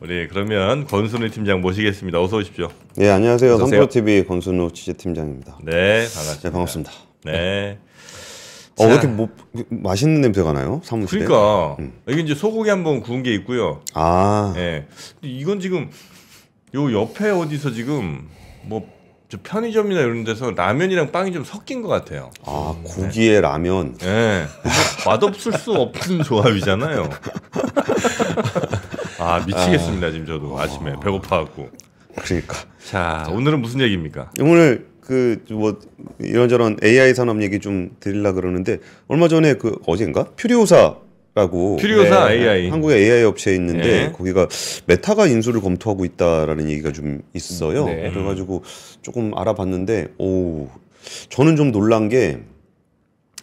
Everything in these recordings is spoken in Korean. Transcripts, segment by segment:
우리 그러면 권순우 팀장 모시겠습니다. 어서 오십시오. 네, 안녕하세요. 삼프로TV 권순우 취재팀장입니다. 네, 반갑습니다. 네, 반갑습니다. 네. 왜 이렇게 뭐 맛있는 냄새가 나요? 사무실에? 그러니까 여기 이제 소고기 한번 구운 게 있고요. 아, 네. 근데 이건 지금 요 옆에 어디서 지금 뭐 저 편의점이나 이런 데서 라면이랑 빵이 좀 섞인 것 같아요. 아 고기에 라면. 네. 맛없을 수 없는 조합이잖아요. 아 미치겠습니다. 지금 저도 아침에 배고파갖고. 그러니까. 자, 오늘은 무슨 얘기입니까? 오늘 그 뭐 이런저런 AI 산업 얘기 좀 드리려 그러는데 얼마 전에 그 어젠가 퓨리오사라고 퓨리오사 AI. 한국에 AI 업체에 있는데 네. 거기가 메타가 인수를 검토하고 있다라는 얘기가 좀 있어요. 네. 그래가지고 조금 알아봤는데 저는 좀 놀란 게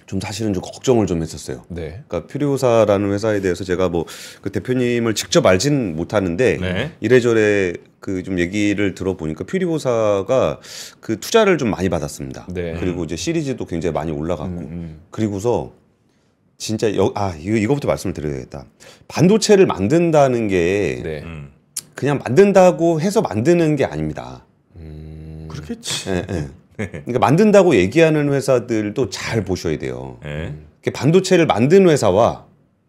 좀 사실은 좀 걱정을 좀 했었어요. 네. 그러니까 퓨리오사라는 회사에 대해서 제가 뭐 그 대표님을 직접 알지는 못하는데 네. 이래저래 그 좀 얘기를 들어보니까 퓨리오사가 그 투자를 좀 많이 받았습니다. 네. 그리고 이제 시리즈도 굉장히 많이 올라갔고 그리고서 진짜 이거부터 말씀을 드려야겠다. 반도체를 만든다는 게 네. 그냥 만든다고 해서 만드는 게 아닙니다. 그렇겠지. 예, 예. 그러니까 만든다고 얘기하는 회사들도 잘 보셔야 돼요. 네. 반도체를 만든 회사와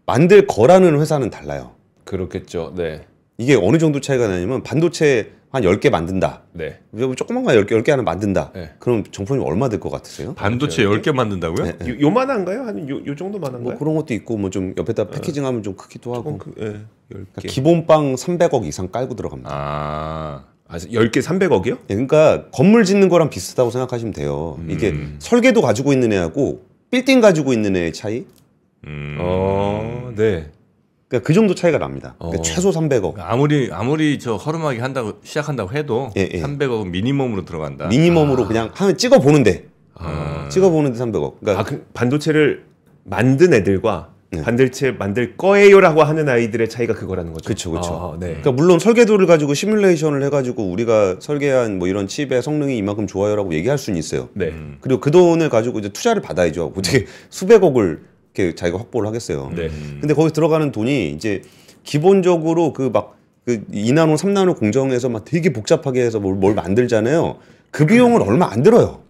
만들 거라는 회사는 달라요. 그렇겠죠. 네. 이게 어느 정도 차이가 나냐면 반도체 한 10개 만든다. 네. 조그만 거 10개 하나 만든다. 네. 그럼 정품이 얼마 들 것 같으세요? 반도체 10개 만든다고요? 네. 요만한가요? 한 요 정도만한가요? 뭐 그런 것도 있고 뭐 좀 옆에다 패키징하면 좀 크기도 하고. 조금 예, 10개. 기본빵 300억 이상 깔고 들어갑니다. 아. 10개 300억이요? 예, 그러니까 건물 짓는 거랑 비슷하다고 생각하시면 돼요. 이게 설계도 가지고 있는 애하고 빌딩 가지고 있는 애의 차이? 네. 그러니까 그 정도 차이가 납니다. 그러니까 최소 300억. 아무리 저 허름하게 시작한다고 해도 예, 예. 300억은 미니멈으로 들어간다. 미니멈으로 그냥 하면 찍어 보는데. 찍어 보는데 300억. 그러니까 반도체를 만든 애들과 네. 반도체 만들 거예요라고 하는 아이들의 차이가 그거라는 거죠. 그쵸, 그쵸. 아, 네. 그러니까 물론 설계도를 가지고 시뮬레이션을 해가지고 우리가 설계한 뭐 이런 칩의 성능이 이만큼 좋아요라고 얘기할 수는 있어요. 네. 그리고 그 돈을 가지고 이제 투자를 받아야죠. 어떻게 수백억을 이렇게 자기가 확보를 하겠어요. 네. 근데 거기 들어가는 돈이 이제 기본적으로 그 2나노, 3나노 공정에서 막 되게 복잡하게 해서 뭘 만들잖아요. 그 비용은 얼마 안 들어요.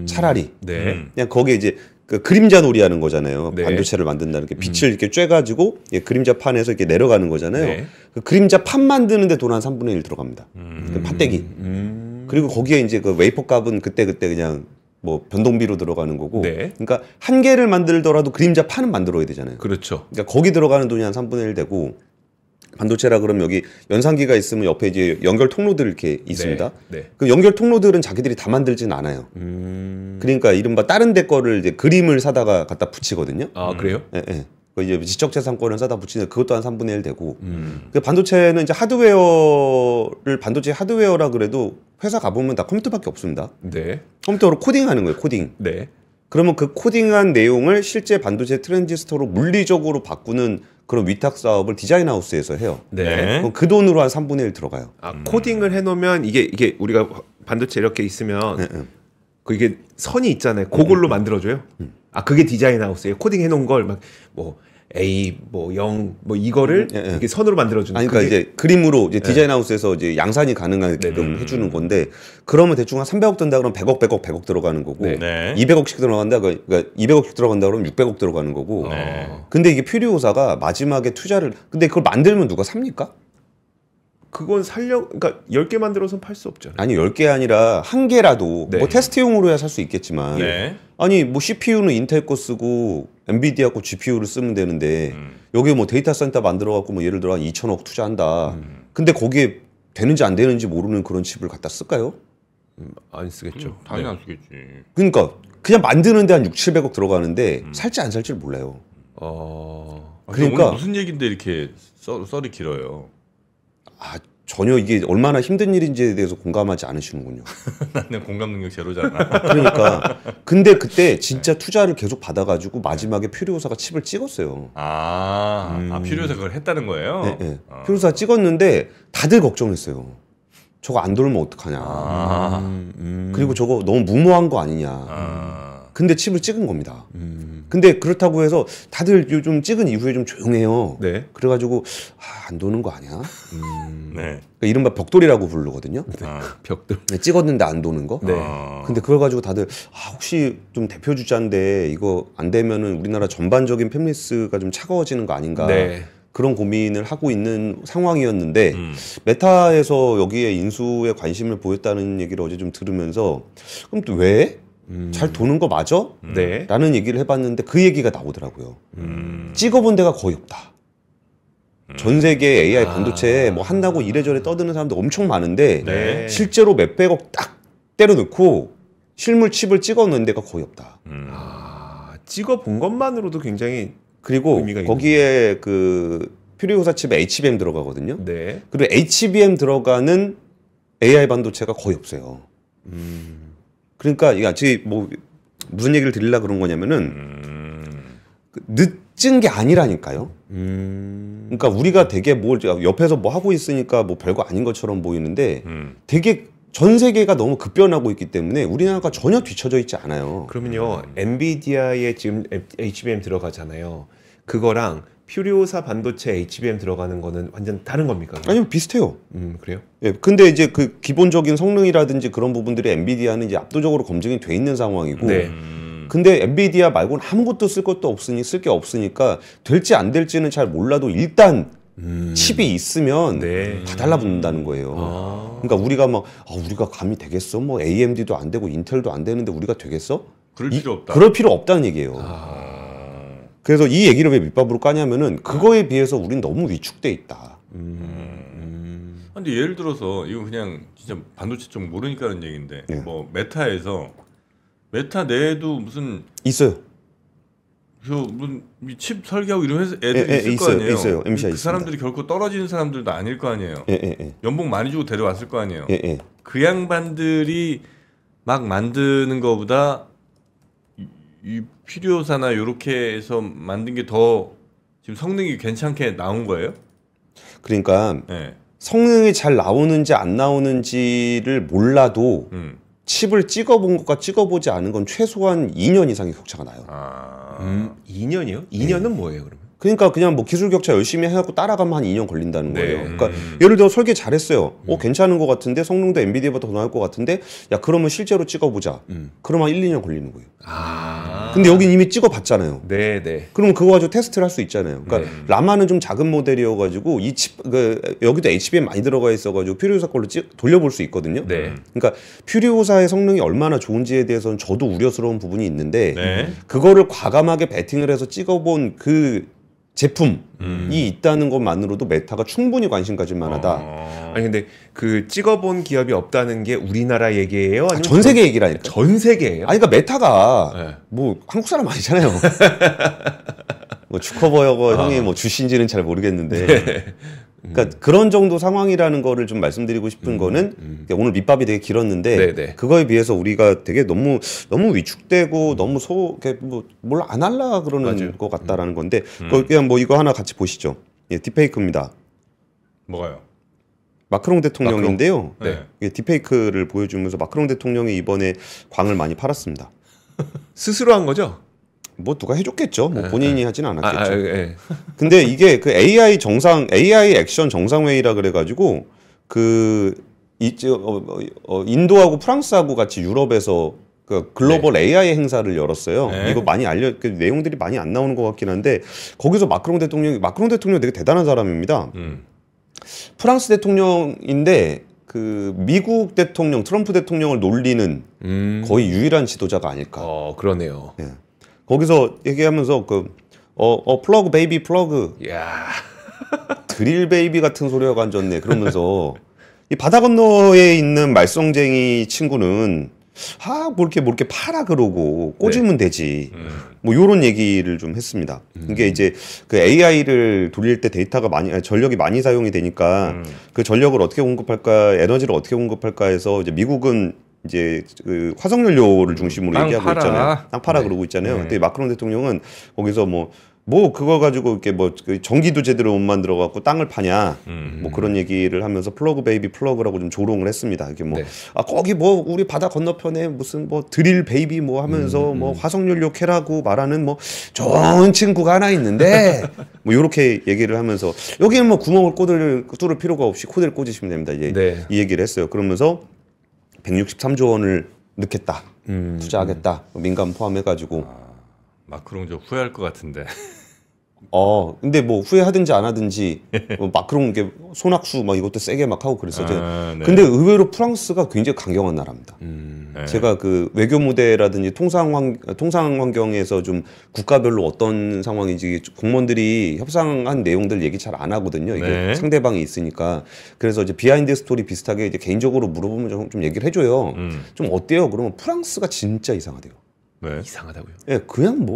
차라리. 네. 그냥 거기에 이제 그 그림자 놀이 하는 거잖아요. 네. 반도체를 만든다는 게 빛을 이렇게 쬐가지고 그림자 판에서 이렇게 내려가는 거잖아요. 네. 그 그림자 판 만드는데 돈 한 3분의 1 들어갑니다. 그 판때기. 그리고 거기에 이제 그 웨이퍼 값은 그때 그냥 뭐 변동비로 들어가는 거고. 네. 그러니까 한 개를 만들더라도 그림자 판은 만들어야 되잖아요. 그렇죠. 그러니까 거기 들어가는 돈이 한 3분의 1 되고 반도체라 그러면 여기 연산기가 있으면 옆에 이제 연결 통로들 이렇게 있습니다. 네. 그 연결 통로들은 자기들이 다 만들진 않아요. 그러니까 이른바 다른 데 거를 이제 그림을 사다가 갖다 붙이거든요. 아, 그래요? 예, 예. 그 이제 지적재산권을 사다 붙이는 그것도 한 3분의 1 되고. 그 반도체는 이제 반도체 하드웨어라 그래도 회사 가보면 다 컴퓨터밖에 없습니다. 네. 컴퓨터로 코딩하는 거예요, 코딩. 네. 그러면 그 코딩한 내용을 실제 반도체 트랜지스터로 물리적으로 바꾸는 그런 위탁 사업을 디자인 하우스에서 해요. 네. 그럼 그 돈으로 한 3분의 1 들어가요. 코딩을 해 놓으면 이게 우리가 반도체 이렇게 있으면 이게 선이 있잖아요. 그걸로 만들어 줘요. 그게 디자인 하우스예요. 코딩 해 놓은 걸 막 뭐 A 뭐 0 뭐 이거를 이렇게 선으로 만들어 주는 아니, 그러니까 이제 그림으로 이제 디자인 하우스에서 이제 양산이 가능하게끔 해주는 건데 그러면 대충 한 300억 든다 그러면 100억 들어가는 거고 네. 200억씩 들어간다 그러니까 200억씩 들어간다 그러면 600억 들어가는 거고. 네. 근데 이게 퓨리오사가 마지막에 근데 그걸 만들면 누가 삽니까? 그건 그러니까 10개 만들어서 팔 수 없잖아요. 아니 10개 아니라 한 개라도 네. 뭐 테스트용으로야 살 수 있겠지만 네. 아니 뭐 CPU는 인텔 거 쓰고 엔비디아 거 GPU를 쓰면 되는데 여기 뭐 데이터 센터 만들어 갖고 뭐 예를 들어 한 2천억 투자한다. 근데 거기에 되는지 안 되는지 모르는 그런 칩을 갖다 쓸까요? 안 쓰겠죠. 당연히 안 쓰겠지. 그러니까 그냥 만드는데 한 6, 700억 들어가는데 살지 안 살지를 몰라요. 그러니까 오늘 무슨 얘긴데 이렇게 썰이 길어요. 전혀 이게 얼마나 힘든 일인지에 대해서 공감하지 않으시는군요. 나는 공감 능력 제로잖아. 그러니까 근데 그때 진짜 투자를 계속 받아가지고 마지막에 퓨리오사가 칩을 찍었어요. 퓨리오사 그걸 했다는 거예요? 네, 네. 퓨리오사 찍었는데 다들 걱정했어요. 저거 안 돌면 어떡하냐. 그리고 저거 너무 무모한 거 아니냐. 근데 칩을 찍은 겁니다. 근데 그렇다고 해서 다들 요즘 찍은 이후에 좀 조용해요. 네. 그래가지고 안 도는 거 아니야? 네. 그러니까 이른바 벽돌이라고 부르거든요. 벽돌. 찍었는데 안 도는 거. 네. 근데 그걸 가지고 다들 혹시 좀 대표 주자인데 이거 안 되면은 우리나라 전반적인 팹리스가 좀 차가워지는 거 아닌가. 네. 그런 고민을 하고 있는 상황이었는데 메타에서 여기에 인수에 관심을 보였다는 얘기를 어제 좀 들으면서 그럼 또 왜? 잘 도는 거 맞아? 네. 라는 얘기를 해봤는데 그 얘기가 나오더라고요. 찍어본 데가 거의 없다. 전 세계 AI 반도체에 뭐 한다고 이래저래 떠드는 사람들 엄청 많은데 네. 실제로 몇백억 딱 때려넣고 실물 칩을 찍어놓은 데가 거의 없다. 찍어 본 것만으로도 굉장히 그리고 의미가 거기에 그 퓨리오사 칩에 HBM 들어가거든요. 네. 그리고 HBM 들어가는 AI 반도체가 거의 없어요. 그러니까 이게 아직 뭐 무슨 얘기를 드리려 그런 거냐면은 늦은 게 아니라니까요. 그러니까 우리가 되게 뭘 옆에서 뭐 하고 있으니까 뭐 별거 아닌 것처럼 보이는데 되게 전 세계가 너무 급변하고 있기 때문에 우리나라가 전혀 뒤처져 있지 않아요. 그러면요, 엔비디아에 지금 HBM 들어가잖아요. 그거랑 퓨리오사 반도체 HBM 들어가는 거는 완전 다른 겁니까? 아니요, 비슷해요. 그래요? 예, 근데 이제 그 기본적인 성능이라든지 그런 부분들이 엔비디아는 이제 압도적으로 검증이 돼 있는 상황이고. 네. 근데 엔비디아 말고는 아무것도 쓸 것도 없으니 쓸 게 없으니까 될지 안 될지는 잘 몰라도 일단 칩이 있으면 네. 다 달라붙는다는 거예요. 그러니까 우리가 막 우리가 감이 되겠어? 뭐 AMD도 안 되고 인텔도 안 되는데 우리가 되겠어? 그럴 필요 없다. 그럴 필요 없다는 얘기예요. 그래서 이 얘기를 왜 밑밥으로 까냐면은 그거에 비해서 우린 너무 위축돼 있다. 근데 예를 들어서 이거 그냥 진짜 반도체 쪽 모르니까 하는 얘기인데 네. 뭐 메타 내에도 무슨 있어요. 무슨 칩 설계하고 이런 회사 애들이 있을 거 있어요, 아니에요. 있어요. MCI 그 사람들이 결코 떨어지는 사람들도 아닐 거 아니에요. 연봉 많이 주고 데려왔을 거 아니에요. 그 양반들이 막 만드는 거보다 이 퓨리오사나 요렇게 해서 만든 게 더 지금 성능이 괜찮게 나온 거예요? 그러니까 네. 성능이 잘 나오는지 안 나오는지를 몰라도 칩을 찍어본 것과 찍어보지 않은 건 최소한 2년 이상의 격차가 나요. 2년이요? 2년은 뭐예요, 그러면? 그러니까 그냥 뭐 기술 격차 열심히 해갖고 따라가면 한 2년 걸린다는 거예요. 네. 그러니까 예를 들어 설계 잘했어요. 괜찮은 것 같은데 성능도 엔비디아보다 더 나을 것 같은데 야 그러면 실제로 찍어보자. 그러면 1, 2년 걸리는 거예요. 근데 여긴 이미 찍어봤잖아요. 네. 그러면 그거 가지고 테스트를 할 수 있잖아요. 그러니까 라마는 좀 작은 모델이어가지고 이 칩, 여기도 HBM 많이 들어가 있어가지고 퓨리오사 걸로 돌려볼 수 있거든요. 네. 그러니까 퓨리오사의 성능이 얼마나 좋은지에 대해서는 저도 우려스러운 부분이 있는데 네. 그거를 과감하게 베팅을 해서 찍어본 그 제품이 있다는 것만으로도 메타가 충분히 관심 가질 만하다. 아니 근데 그 찍어본 기업이 없다는 게 우리나라 얘기예요? 아니면 전 세계 얘기라니까. 전 세계예요? 아니 그러니까 메타가 네. 뭐 한국 사람 아니잖아요. 뭐 주커버거 형이 뭐 주신지는 잘 모르겠는데. 그러니까 그런 정도 상황이라는 거를 좀 말씀드리고 싶은 거는 오늘 밑밥이 되게 길었는데 네네. 그거에 비해서 우리가 되게 너무 위축되고 너무 뭘 안 할라 그러는 맞아요. 것 같다라는 건데 그냥 뭐 이거 하나 같이 보시죠. 예, 딥페이크입니다. 뭐가요? 마크롱 대통령인데요. 네. 이게 딥페이크를 보여주면서 마크롱 대통령이 이번에 광을 많이 팔았습니다. 스스로 한 거죠? 뭐 누가 해줬겠죠. 뭐 본인이 하진 않았겠죠. 예. 근데 이게 그 AI 액션 정상회의라 그래가지고 인도하고 프랑스하고 같이 유럽에서 그 글로벌 AI 행사를 열었어요. 네. 이거 많이 그 내용들이 많이 안 나오는 것 같긴 한데 거기서 마크롱 대통령 되게 대단한 사람입니다. 프랑스 대통령인데 그 미국 대통령 트럼프 대통령을 놀리는 거의 유일한 지도자가 아닐까. 그러네요. 예. 거기서 얘기하면서 플러그 베이비 플러그 야. 드릴 베이비 같은 소리가 앉았네 그러면서 이 바다 건너에 있는 말썽쟁이 친구는 뭐 이렇게 팔아 그러고 꽂으면 되지 뭐 요런 얘기를 좀 했습니다. 이게 이제 그 AI를 돌릴 때 데이터가 전력이 많이 사용이 되니까 그 전력을 어떻게 공급할까 에너지를 어떻게 공급할까 해서 이제 미국은 이제 그 화석연료를 중심으로 얘기하고 있잖아요. 땅 파라 그러고 있잖아요. 근데 마크롱 대통령은 거기서 뭐 뭐 그거 가지고 이렇게 뭐 전기도 제대로 못 만들어 갖고 땅을 파냐 뭐 그런 얘기를 하면서 플러그 베이비 플러그라고 좀 조롱을 했습니다. 이게 뭐 거기 뭐 우리 바다 건너편에 무슨 뭐 드릴 베이비 뭐 하면서 뭐 화석연료 캐라고 말하는 뭐 좋은 친구가 하나 있는데 뭐 요렇게 얘기를 하면서 여기는 뭐 구멍을 뚫을 필요가 없이 코드를 꽂으시면 됩니다. 이제 이 얘기를 했어요. 그러면서 163조 원을 넣겠다. 투자하겠다. 민간 포함해가지고. 마크롱 저 후회할 것 같은데. 근데 뭐 후회하든지 안 하든지 뭐 마크롱 이게 손학수 막 이것도 세게 막 하고 그랬어요. 네. 근데 의외로 프랑스가 굉장히 강경한 나라입니다. 네. 제가 그 외교 무대라든지 통상 환경에서 좀 국가별로 어떤 상황인지 공무원들이 협상한 내용들 얘기 잘 안 하거든요. 이게 네. 상대방이 있으니까. 그래서 이제 비하인드 스토리 비슷하게 이제 개인적으로 물어보면 좀 얘기를 해줘요. 좀 어때요? 그러면 프랑스가 진짜 이상하대요. 네. 이상하다고요? 예, 그냥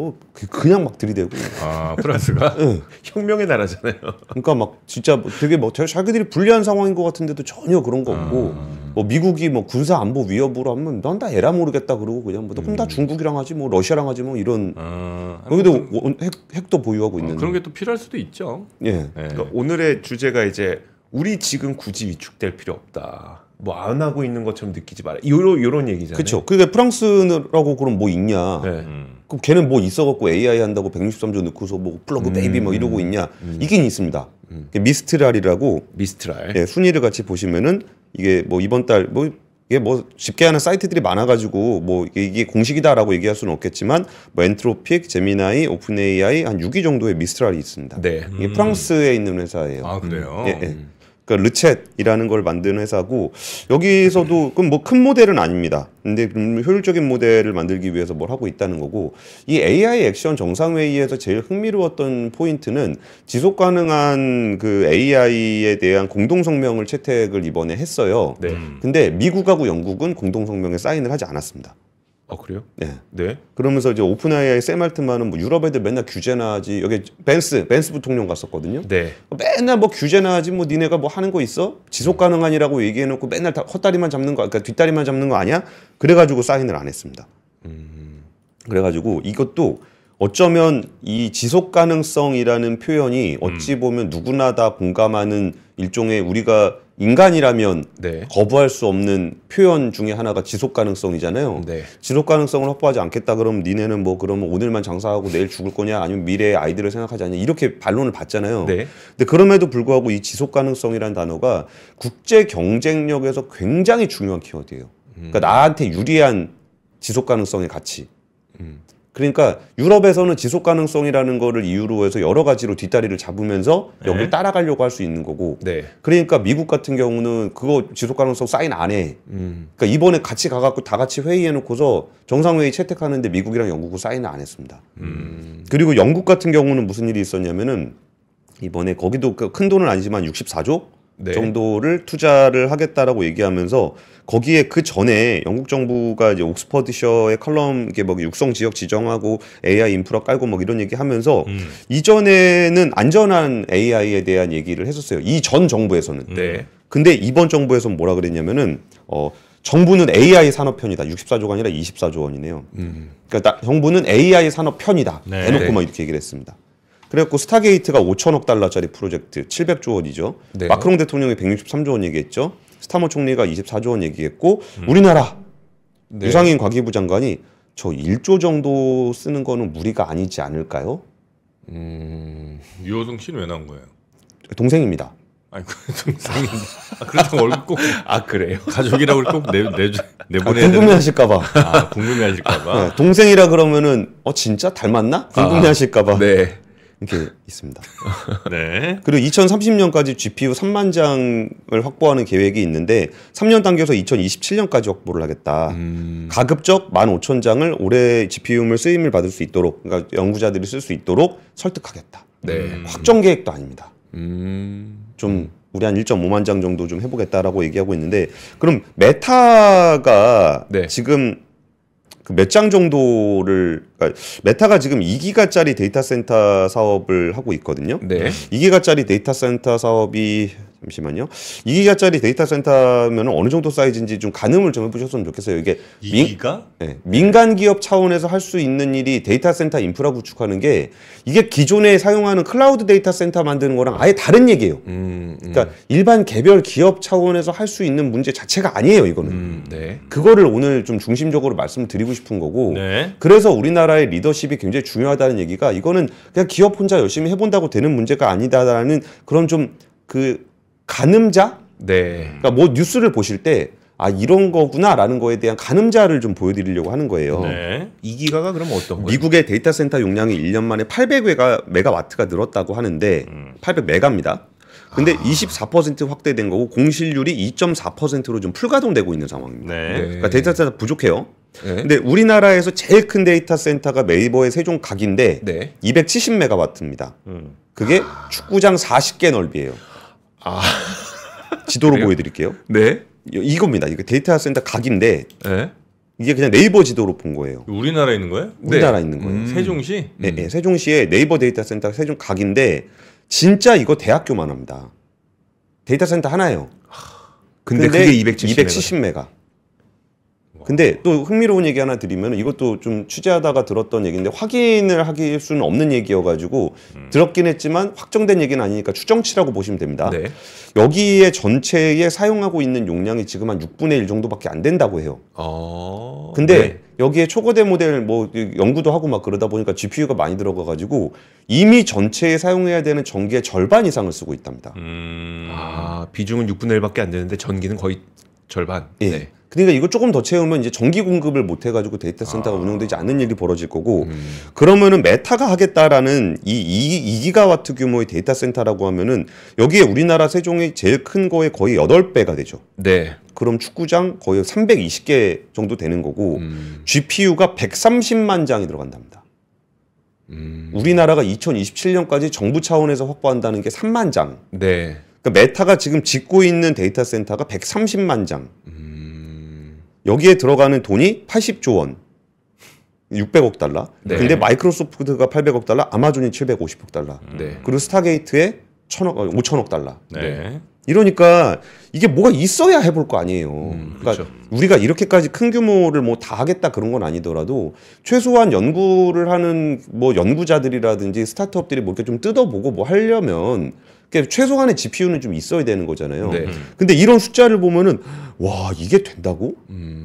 그냥 막 들이대고. 프랑스가? 예. 혁명의 나라잖아요. 그러니까 막 진짜 뭐 되게 뭐 자기들이 불리한 상황인 것 같은데도 전혀 그런 거 없고, 뭐 미국이 뭐 군사 안보 위협으로 하면 난 다 에라 모르겠다 그러고 그냥 뭐 그럼 다 중국이랑 하지 뭐 러시아랑 하지 뭐 이런. 여기도 핵도 보유하고 있는. 그런 게 또 필요할 수도 있죠. 예. 네. 그러니까 오늘의 주제가 이제 우리 지금 굳이 위축될 필요 없다. 뭐 안 하고 있는 것처럼 느끼지 마라. 요런 얘기잖아요. 그렇죠. 그게 프랑스라고 그럼 뭐 있냐? 네. 그럼 걔는 뭐 있어갖고 AI 한다고 163조 넣고서 뭐 플러그 베이비 뭐 이러고 있냐? 이긴 있습니다. 미스트랄이라고. 미스트랄. 예, 순위를 같이 보시면은 이게 뭐 이번 달 뭐 이게 뭐 집계하는 사이트들이 많아가지고 뭐 이게 공식이다라고 얘기할 수는 없겠지만 뭐 엔트로픽, 제미나이, 오픈 AI 한 6위 정도의 미스트랄이 있습니다. 네. 이게 프랑스에 있는 회사예요. 아 그래요? 예, 예. 그러니까 르챗이라는 걸 만드는 회사고 여기서도 그럼 뭐 큰 모델은 아닙니다. 근데 효율적인 모델을 만들기 위해서 뭘 하고 있다는 거고 이 AI 액션 정상회의에서 제일 흥미로웠던 포인트는 지속 가능한 그 AI에 대한 공동 성명을 채택을 이번에 했어요. 네. 근데 미국하고 영국은 공동 성명에 사인을 하지 않았습니다. 그래요? 네. 네. 그러면서 이제 오픈 AI 샘 알트만은 뭐 유럽 애들 맨날 규제나 하지. 여기 벤스 부통령 갔었거든요. 네. 맨날 뭐 규제나 하지. 뭐 니네가 뭐 하는 거 있어? 지속 가능한이라고 얘기해놓고 맨날 다 헛다리만 잡는 거, 그러니까 뒷다리만 잡는 거 아니야? 그래가지고 사인을 안 했습니다. 그래가지고 이것도 어쩌면 이 지속 가능성이라는 표현이 어찌 보면 누구나 다 공감하는 일종의 우리가 인간이라면 네. 거부할 수 없는 표현 중에 하나가 지속 가능성이잖아요. 네. 지속 가능성을 확보하지 않겠다 그러면 니네는 뭐 그러면 오늘만 장사하고 내일 죽을 거냐 아니면 미래의 아이들을 생각하지 않냐 이렇게 반론을 받잖아요. 네. 근데 그럼에도 불구하고 이 지속 가능성이라는 단어가 국제 경쟁력에서 굉장히 중요한 키워드예요. 그러니까 나한테 유리한 지속 가능성의 가치. 그러니까 유럽에서는 지속 가능성이라는 거를 이유로 해서 여러 가지로 뒷다리를 잡으면서 여기를 따라가려고 할 수 있는 거고. 네. 그러니까 미국 같은 경우는 그거 지속 가능성 사인 안 해. 그러니까 이번에 같이 가갖고 다 같이 회의해 놓고서 정상회의 채택하는데 미국이랑 영국은 사인을 안 했습니다. 그리고 영국 같은 경우는 무슨 일이 있었냐면은 이번에 거기도 큰 돈은 아니지만 64조 네. 정도를 투자를 하겠다라고 얘기하면서 거기에 그 전에 영국 정부가 이제 옥스퍼드셔의 컬럼 이게 뭐 육성 지역 지정하고 AI 인프라 깔고 뭐 이런 얘기하면서 이전에는 안전한 AI에 대한 얘기를 했었어요. 이 전 정부에서는. 네. 근데 이번 정부에서는 뭐라 그랬냐면은 정부는 AI 산업편이다. 64조가 아니라 24조 원이네요. 그러니까 정부는 AI 산업편이다. 네. 대놓고 막 이렇게 얘기를 했습니다. 그래갖고 스타게이트가 5천억 달러짜리 프로젝트 700조 원이죠. 네. 마크롱 대통령이 163조 원 얘기했죠. 스타머 총리가 24조 원 얘기했고 우리나라 유상인 과기부 장관이 저 1조 정도 쓰는 거는 무리가 아니지 않을까요? 유호성 씨는 왜 나온 거예요? 동생입니다. 아니 그 동생이 그렇다고 얼굴 꼭 그래요? 가족이라고 꼭 내보내야 궁금해하실까봐. 궁금해하실까봐. 네, 동생이라 그러면은 진짜 닮았나? 궁금해하실까봐. 네. 이렇게 있습니다. 네. 그리고 2030년까지 GPU 3만 장을 확보하는 계획이 있는데 3년 당겨서 2027년까지 확보를 하겠다. 가급적 15,000장을 올해 GPU물 쓰임을 받을 수 있도록, 그러니까 연구자들이 쓸 수 있도록 설득하겠다. 네. 확정 계획도 아닙니다. 좀 우리 한 1.5만 장 정도 좀 해보겠다라고 얘기하고 있는데 그럼 메타가 네. 지금 몇 장 정도를 그러니까 메타가 지금 2기가짜리 데이터 센터 사업을 하고 있거든요. 네. 2기가짜리 데이터 센터 사업이 잠시만요. 2기가짜리 데이터 센터면 어느 정도 사이즈인지 좀 가늠을 좀 해보셨으면 좋겠어요. 이게 2기가? 민간 기업 차원에서 할 수 있는 일이 데이터 센터 인프라 구축하는 게 이게 기존에 사용하는 클라우드 데이터 센터 만드는 거랑 아예 다른 얘기예요. 그러니까 일반 개별 기업 차원에서 할 수 있는 문제 자체가 아니에요, 이거는. 네. 그거를 오늘 좀 중심적으로 말씀드리고 싶은 거고. 네. 그래서 우리나라의 리더십이 굉장히 중요하다는 얘기가 이거는 그냥 기업 혼자 열심히 해본다고 되는 문제가 아니다라는 그런 좀 그 가늠자? 네. 그러니까 뭐 뉴스를 보실 때 아 이런 거구나라는 거에 대한 가늠자를 좀 보여드리려고 하는 거예요. 네. 2기가가 그럼 어떤 거예요? 미국의 데이터 센터 용량이 1년 만에 800메가와트가 늘었다고 하는데 800메가입니다. 근데 24% 확대된 거고 공실률이 2.4%로 좀 풀가동되고 있는 상황입니다. 네. 그러니까 데이터 센터 부족해요. 네. 근데 우리나라에서 제일 큰 데이터 센터가 네이버의 세종각인데 네. 270메가와트입니다. 그게 축구장 40개 넓이에요. 지도로 그래요? 보여드릴게요. 네. 이겁니다. 이거 데이터 센터 각인데 네. 이게 그냥 네이버 지도로 본 거예요. 우리나라에 있는 거예요? 우리나라에 있는 거예요. 세종시? 네, 네, 세종시의 네이버 데이터 센터 세종각인데 진짜 이거 대학교만 합니다. 데이터 센터 하나예요. 근데 그게 270메가. 근데 또 흥미로운 얘기 하나 드리면 이것도 좀 취재하다가 들었던 얘기인데 확인을 할 수는 없는 얘기여가지고 들었긴 했지만 확정된 얘기는 아니니까 추정치라고 보시면 됩니다. 네. 여기에 전체에 사용하고 있는 용량이 지금 한 6분의 1 정도밖에 안 된다고 해요. 근데 네. 여기에 초거대 모델 뭐 연구도 하고 막 그러다 보니까 GPU가 많이 들어가가지고 이미 전체에 사용해야 되는 전기의 절반 이상을 쓰고 있답니다. 비중은 6분의 1밖에 안 되는데 전기는 거의 절반. 예. 네. 그러니까 이거 조금 더 채우면 이제 전기 공급을 못 해가지고 데이터 센터가 운영되지 않는 일이 벌어질 거고 그러면은 메타가 하겠다라는 이 2기가와트 규모의 데이터 센터라고 하면은 여기에 우리나라 세종이 제일 큰 거에 거의 8배가 되죠. 네. 그럼 축구장 거의 320개 정도 되는 거고 GPU가 130만 장이 들어간답니다. 우리나라가 2027년까지 정부 차원에서 확보한다는 게 3만 장. 네. 그러니까 메타가 지금 짓고 있는 데이터 센터가 130만 장. 여기에 들어가는 돈이 80조 원. 600억 달러. 네. 근데 마이크로소프트가 800억 달러, 아마존이 750억 달러. 네. 그리고 스타게이트에 5천억 달러. 네. 이러니까 이게 뭐가 있어야 해볼 거 아니에요. 그러니까 그렇죠. 우리가 이렇게까지 큰 규모를 뭐 다 하겠다 그런 건 아니더라도 최소한 연구를 하는 뭐 연구자들이라든지 스타트업들이 뭐 이렇게 좀 뜯어보고 뭐 하려면 최소한의 GPU는 좀 있어야 되는 거잖아요. 네. 근데 이런 숫자를 보면은 와 이게 된다고?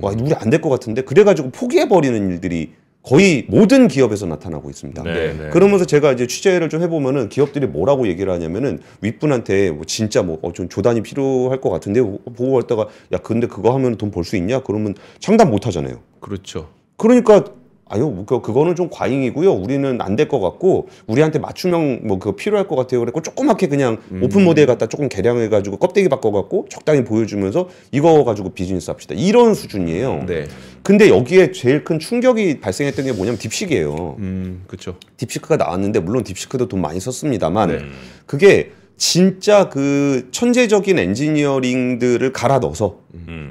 와 우리 안 될 것 같은데 그래가지고 포기해버리는 일들이 거의 모든 기업에서 나타나고 있습니다. 네, 네. 그러면서 제가 이제 취재를 좀 해보면은 기업들이 뭐라고 얘기를 하냐면은 윗분한테 뭐 진짜 뭐 좀 조단이 필요할 것 같은데 보고 갔다가 야 근데 그거 하면 돈 벌 수 있냐? 그러면 상담 못 하잖아요. 그렇죠. 그러니까 아유 그거는 좀 과잉이고요. 우리는 안 될 것 같고 우리한테 맞춤형 뭐 그거 필요할 것 같아요. 그랬고 조그맣게 그냥 오픈 모델 갖다 조금 개량해가지고 껍데기 바꿔갖고 적당히 보여주면서 이거 가지고 비즈니스 합시다. 이런 수준이에요. 네. 근데 여기에 제일 큰 충격이 발생했던 게 뭐냐면 딥시크예요. 그렇죠. 딥시크가 나왔는데 물론 딥시크도 돈 많이 썼습니다만 그게 진짜 그 천재적인 엔지니어링들을 갈아 넣어서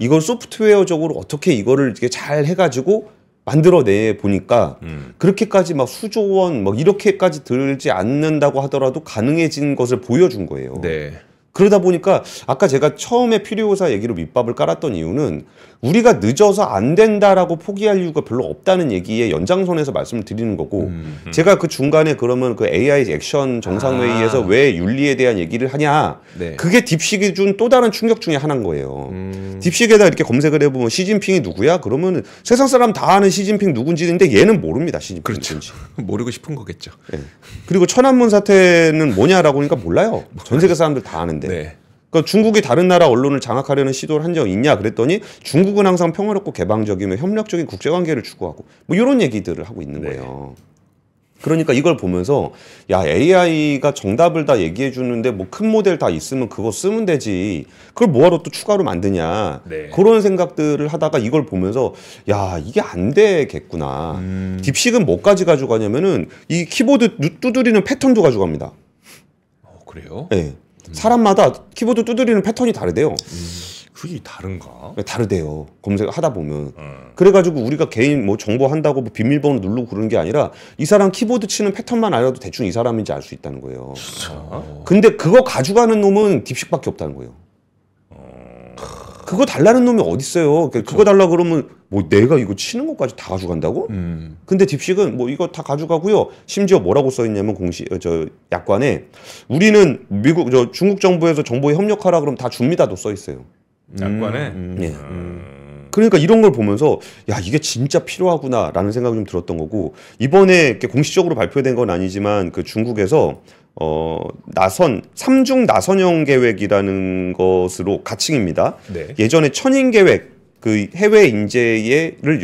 이걸 소프트웨어적으로 어떻게 이거를 이렇게 잘 해가지고 만들어내 보니까 그렇게까지 막 수조 원 막 이렇게까지 들지 않는다고 하더라도 가능해진 것을 보여준 거예요. 네. 그러다 보니까 아까 제가 처음에 필요사 얘기로 밑밥을 깔았던 이유는 우리가 늦어서 안 된다라고 포기할 이유가 별로 없다는 얘기의 연장선에서 말씀을 드리는 거고 제가 그 중간에 그러면 그 AI 액션 정상회의에서 왜 윤리에 대한 얘기를 하냐 네. 그게 딥시크이 준 또 다른 충격 중에 하나인 거예요. 딥시크에다 이렇게 검색을 해보면 시진핑이 누구야? 그러면 세상 사람 다 아는 시진핑 누군지인데 얘는 모릅니다. 시진핑 그렇죠. 누군지. 모르고 싶은 거겠죠. 네. 그리고 천안문 사태는 뭐냐라고 하니까 몰라요. 전 세계 사람들 다 아는데. 네. 그러니까 중국이 다른 나라 언론을 장악하려는 시도를 한 적 있냐 그랬더니 중국은 항상 평화롭고 개방적이며 협력적인 국제관계를 추구하고 뭐 이런 얘기들을 하고 있는 거예요. 그러니까 이걸 보면서 야 AI가 정답을 다 얘기해 주는데 뭐 큰 모델 다 있으면 그거 쓰면 되지 그걸 뭐하러 또 추가로 만드냐 네. 그런 생각들을 하다가 이걸 보면서 야 이게 안 되겠구나. 딥시크는 뭐까지 가져가냐면은 이 키보드 두드리는 패턴도 가져갑니다. 그래요? 네. 사람마다 키보드 두드리는 패턴이 다르대요. 그게 다른가? 다르대요. 검색하다 보면. 그래가지고 우리가 개인 뭐 정보 한다고 뭐 비밀번호 누르고 그러는 게 아니라 이 사람 키보드 치는 패턴만 알아도 대충 이 사람인지 알 수 있다는 거예요. 근데 그거 가져가는 놈은 딥식밖에 없다는 거예요. 그거 달라는 놈이 어딨어요. 그거 달라 그러면 뭐 내가 이거 치는 것까지 다 가져간다고? 근데 딥식은 뭐 이거 다 가져가고요. 심지어 뭐라고 써있냐면 약관에 우리는 중국 정부에서 정보에 협력하라 그러면 다 줍니다도 써있어요. 약관에? 네. 그러니까 이런 걸 보면서 야 이게 진짜 필요하구나라는 생각이 좀 들었던 거고 이번에 이렇게 공식적으로 발표된 건 아니지만 그 중국에서 삼중 나선형 계획이라는 것으로 가칭입니다. 네. 예전에 천인 계획 그 해외 인재를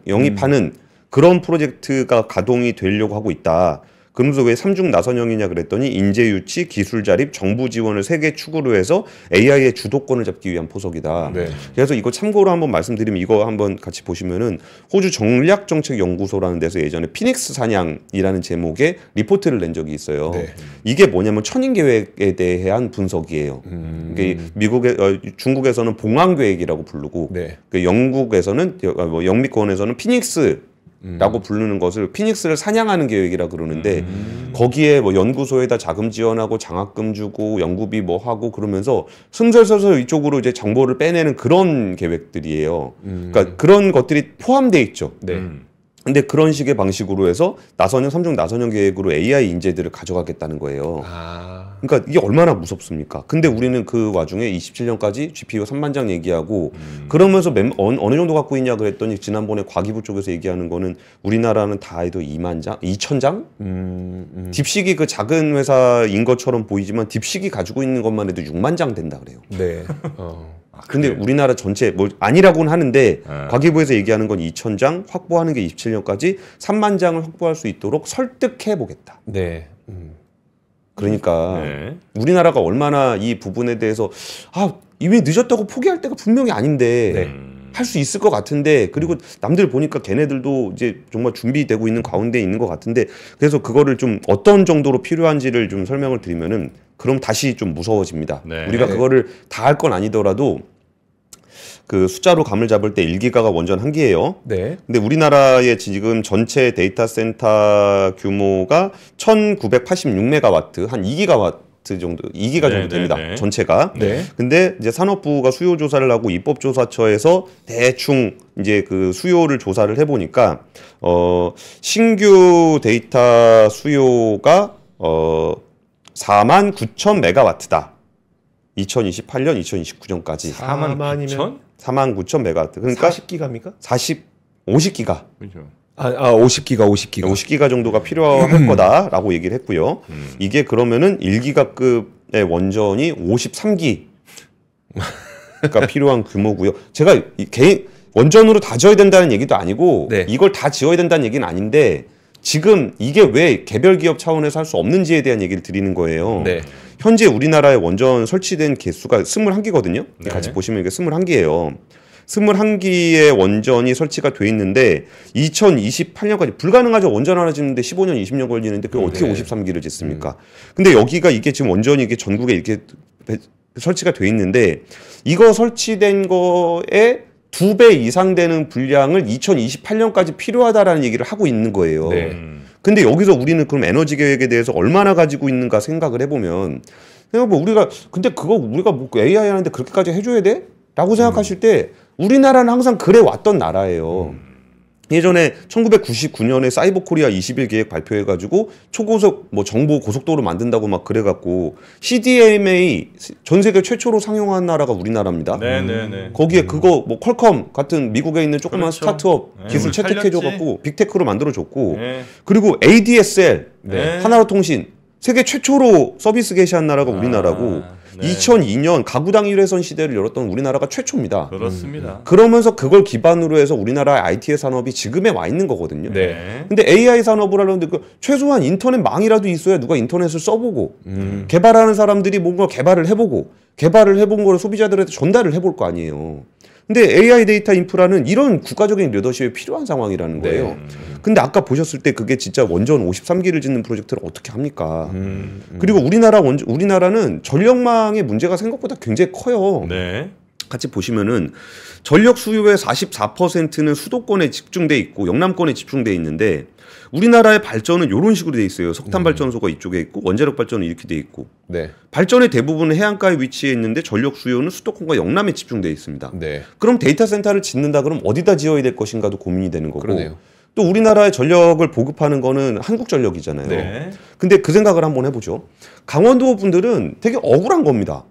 영입하는 그런 프로젝트가 가동이 되려고 하고 있다. 그러면서 왜 삼중 나선형이냐 그랬더니 인재 유치, 기술 자립, 정부 지원을 세 개 축으로 해서 AI의 주도권을 잡기 위한 포석이다. 네. 그래서 이거 참고로 한번 말씀드리면 이거 한번 같이 보시면은 호주 전략정책연구소라는 데서 예전에 피닉스 사냥이라는 제목의 리포트를 낸 적이 있어요. 네. 이게 뭐냐면 천인 계획에 대한 분석이에요. 이게 중국에서는 봉황 계획이라고 부르고 네. 그 영국에서는 영미권에서는 피닉스 라고 부르는 것을 피닉스를 사냥하는 계획이라 그러는데 거기에 뭐 연구소에다 자금 지원하고 장학금 주고 연구비 뭐 하고 그러면서 슬슬슬 이쪽으로 이제 정보를 빼내는 그런 계획들이에요. 그러니까 그런 것들이 포함돼 있죠. 네. 근데 그런 식의 방식으로 해서 삼중 나선형 계획으로 AI 인재들을 가져가겠다는 거예요. 그러니까 이게 얼마나 무섭습니까? 근데 우리는 그 와중에 27년까지 GPU 3만 장 얘기하고 그러면서 어느 정도 갖고 있냐 그랬더니 지난번에 과기부 쪽에서 얘기하는 거는 우리나라는 다 해도 2만 장? 2천 장? 딥식이 그 작은 회사인 것처럼 보이지만 딥식이 가지고 있는 것만 해도 6만 장 된다 그래요. 네. 근데 우리나라 전체 뭐 아니라고는 하는데 과기부에서 얘기하는 건 2,000장 확보하는 게 27년까지 3만 장을 확보할 수 있도록 설득해 보겠다. 네. 그러니까 우리나라가 얼마나 이 부분에 대해서 이미 늦었다고 포기할 때가 분명히 아닌데 할 수 있을 것 같은데 그리고 남들 보니까 걔네들도 이제 정말 준비되고 있는 가운데 있는 것 같은데 그래서 그거를 좀 어떤 정도로 필요한지를 좀 설명을 드리면은 그럼 다시 좀 무서워집니다. 네. 우리가 그거를 다 할 건 아니더라도 그 숫자로 감을 잡을 때 1기가가 원전 1기예요. 네. 근데 우리나라의 지금 전체 데이터 센터 규모가 1986메가와트, 한 2기가와트 정도, 2기가 정도 됩니다. 전체가. 네. 근데 이제 산업부가 수요 조사를 하고 입법조사처에서 대충 이제 그 수요를 조사를 해보니까 신규 데이터 수요가 49,000메가와트다. 2028년, 2029년까지. 49,000? 49,000메가와트. 그러니까 40기가입니까? 50기가. 그렇죠. 50기가 정도가 필요할 거다라고 얘기를 했고요. 이게 그러면은 1기가급의 원전이 53기가 필요한 규모고요. 제가 개인 원전으로 다 지어야 된다는 얘기도 아니고 이걸 다 지어야 된다는 얘기는 아닌데 지금 이게 왜 개별 기업 차원에서 할 수 없는지에 대한 얘기를 드리는 거예요. 네. 현재 우리나라에 원전 설치된 개수가 21기거든요. 같이 보시면 이게 21기예요. 21기의 원전이 설치가 돼 있는데 2028년까지 불가능하죠. 원전 하나 짓는데 15년, 20년 걸리는데 그걸 어떻게 53기를 짓습니까? 근데 여기가 이게 지금 원전이 이게 전국에 이렇게 설치가 돼 있는데 이거 설치된 거에 2배 이상 되는 분량을 2028년까지 필요하다라는 얘기를 하고 있는 거예요. 근데 여기서 우리는 그럼 에너지 계획에 대해서 얼마나 가지고 있는가 생각을 해보면 뭐 우리가 근데 그거 우리가 뭐 AI 하는데 그렇게까지 해줘야 돼? 라고 생각하실 때 우리나라는 항상 그래 왔던 나라예요. 예전에 1999년에 사이버 코리아 21 계획 발표해가지고 초고속 뭐 정보 고속도로 만든다고 막 그래갖고 CDMA 전 세계 최초로 상용한 나라가 우리나라입니다. 네네네. 거기에 그거 뭐 퀄컴 같은 미국에 있는 조그만 스타트업 기술 채택해줘갖고 빅테크로 만들어줬고 그리고 ADSL 하나로통신 세계 최초로 서비스 개시한 나라가 우리나라고 2002년 가구당 1회선 시대를 열었던 우리나라가 최초입니다. 그렇습니다. 그러면서 그걸 기반으로 해서 우리나라의 IT 산업이 지금에 와 있는 거거든요. 근데 AI 산업을 하려는데 최소한 인터넷망이라도 있어야 누가 인터넷을 써보고 개발하는 사람들이 뭔가 개발을 해보고 개발을 해본 거를 소비자들한테 전달을 해볼 거 아니에요. 근데 AI 데이터 인프라는 이런 국가적인 리더십이 필요한 상황이라는 거예요. 근데 아까 보셨을 때 그게 진짜 원전 53기를 짓는 프로젝트를 어떻게 합니까? 그리고 우리나라는 전력망의 문제가 생각보다 굉장히 커요. 같이 보시면은 전력 수요의 44%는 수도권에 집중돼 있고 영남권에 집중돼 있는데 우리나라의 발전은 이런 식으로 돼 있어요. 석탄 발전소가 이쪽에 있고 원자력 발전은 이렇게 돼 있고 네. 발전의 대부분은 해안가에 위치해 있는데 전력 수요는 수도권과 영남에 집중돼 있습니다. 네. 그럼 데이터 센터를 짓는다 그럼 어디다 지어야 될 것인가도 고민이 되는 거고 그러네요. 또 우리나라의 전력을 보급하는 거는 한국전력이잖아요. 네. 근데 그 생각을 한번 해보죠. 강원도 분들은 되게 억울한 겁니다.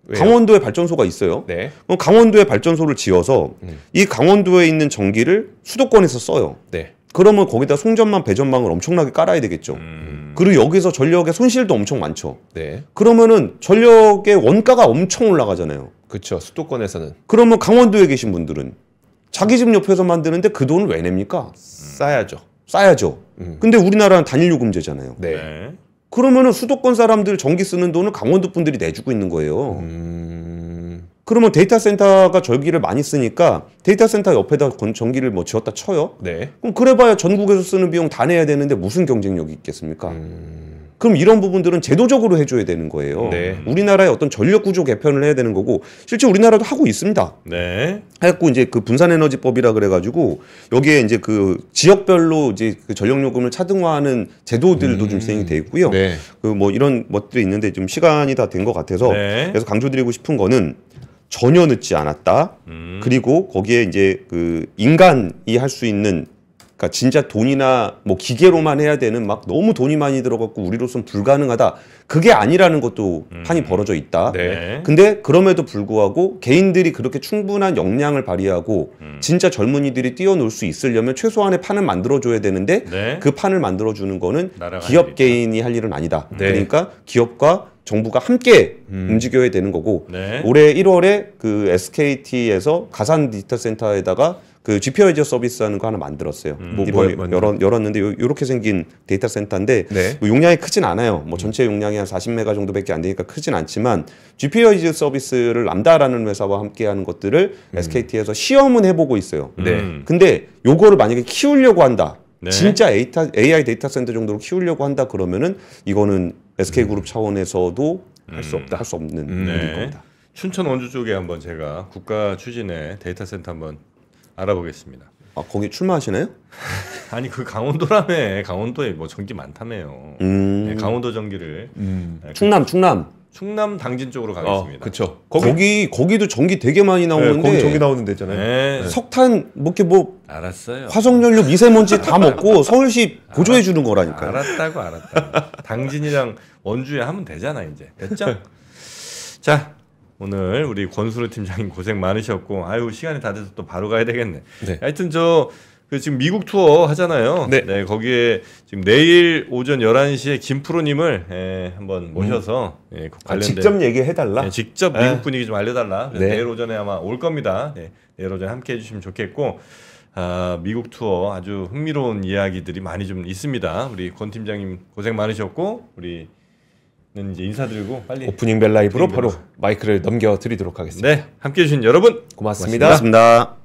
왜요? 강원도에 발전소가 있어요. 네. 그럼 강원도에 발전소를 지어서 이 강원도에 있는 전기를 수도권에서 써요. 네. 그러면 거기다 송전망, 배전망을 엄청나게 깔아야 되겠죠. 그리고 여기서 전력의 손실도 엄청 많죠. 네. 그러면은 전력의 원가가 엄청 올라가잖아요. 그렇죠. 수도권에서는 그러면 강원도에 계신 분들은 자기 집 옆에서 만드는데 그 돈을 왜 냅니까? 싸야죠. 싸야죠. 근데 우리나라는 단일요금제잖아요. 네. 네. 그러면은 수도권 사람들 전기 쓰는 돈을 강원도 분들이 내주고 있는 거예요. 그러면 데이터 센터가 전기를 많이 쓰니까 데이터 센터 옆에다 전기를 뭐 지었다 쳐요. 네. 그럼 그래봐야 전국에서 쓰는 비용 다 내야 되는데 무슨 경쟁력이 있겠습니까? 그럼 이런 부분들은 제도적으로 해줘야 되는 거예요. 네. 우리나라의 어떤 전력 구조 개편을 해야 되는 거고 실제 우리나라도 하고 있습니다. 네. 해갖고 이제 그 분산에너지법이라 그래가지고 여기에 이제 그 지역별로 이제 그 전력요금을 차등화하는 제도들도 좀 시행이 돼 있고요. 네. 그 뭐 이런 것들이 있는데 좀 시간이 다 된 것 같아서 네. 그래서 강조드리고 싶은 거는 전혀 늦지 않았다. 그리고 거기에 이제 그 인간이 할 수 있는 그러니까 진짜 돈이나 뭐 기계로만 해야 되는 막 너무 돈이 많이 들어갔고 우리로서는 불가능하다. 그게 아니라는 것도 판이 벌어져 있다. 네. 근데 그럼에도 불구하고 개인들이 그렇게 충분한 역량을 발휘하고 진짜 젊은이들이 뛰어놀 수 있으려면 최소한의 판을 만들어줘야 되는데 네. 그 판을 만들어주는 거는 나라가 기업 할 일이다. 개인이 할 일은 아니다. 네. 그러니까 기업과 정부가 함께 움직여야 되는 거고 네. 올해 1월에 그 SKT에서 가산 디지털 센터에다가 그 GPI저 서비스하는 거 하나 만들었어요. 이번에 열었는데 요렇게 생긴 데이터 센터인데 네. 뭐 용량이 크진 않아요. 뭐 전체 용량이 한 40메가 정도밖에 안 되니까 크진 않지만 GPI저 서비스를 람다라는 회사와 함께하는 것들을 SKT에서 시험은 해보고 있어요. 네. 근데 요거를 만약에 키우려고 한다. 네. 진짜 AI 데이터 센터 정도로 키우려고 한다 그러면은 이거는 SK그룹 차원에서도 할 수 없다. 할 수 없는 일일 겁니다. 춘천 원주 쪽에 한번 제가 국가 추진의 데이터 센터 한번 알아보겠습니다. 아, 거기 출마하시나요? 아니 그 강원도라며. 강원도에 뭐 전기 많다며요. 네, 강원도 전기를 네, 충남 당진 쪽으로 가겠습니다. 그렇죠. 거기도 전기 되게 많이 나오는데 거기 전기 나오는 데잖아요. 네. 석탄 뭐 이렇게 뭐 알았어요. 화석연료 미세먼지 다 먹고 서울시 보조해 주는 거라니까요. 알았다고. 당진이랑 원주에 하면 되잖아 이제. 됐죠? 자, 오늘 우리 권순우 팀장님 고생 많으셨고 아유 시간이 다 돼서 또 바로 가야 되겠네. 네. 하여튼 그 지금 미국 투어 하잖아요. 네. 거기에 지금 내일 오전 11시에 김프로님을 한번 모셔서 그 관련된 직접 얘기해달라. 직접 미국 분위기 좀 알려달라. 네. 내일 오전에 아마 올 겁니다. 내일 오전에 함께 해주시면 좋겠고 미국 투어 아주 흥미로운 이야기들이 많이 좀 있습니다. 우리 권 팀장님 고생 많으셨고 우리는 이제 인사드리고 빨리 오프닝 벨 라이브로 바로 마이크를 넘겨드리도록 하겠습니다. 네, 함께해 주신 여러분 고맙습니다. 고맙습니다.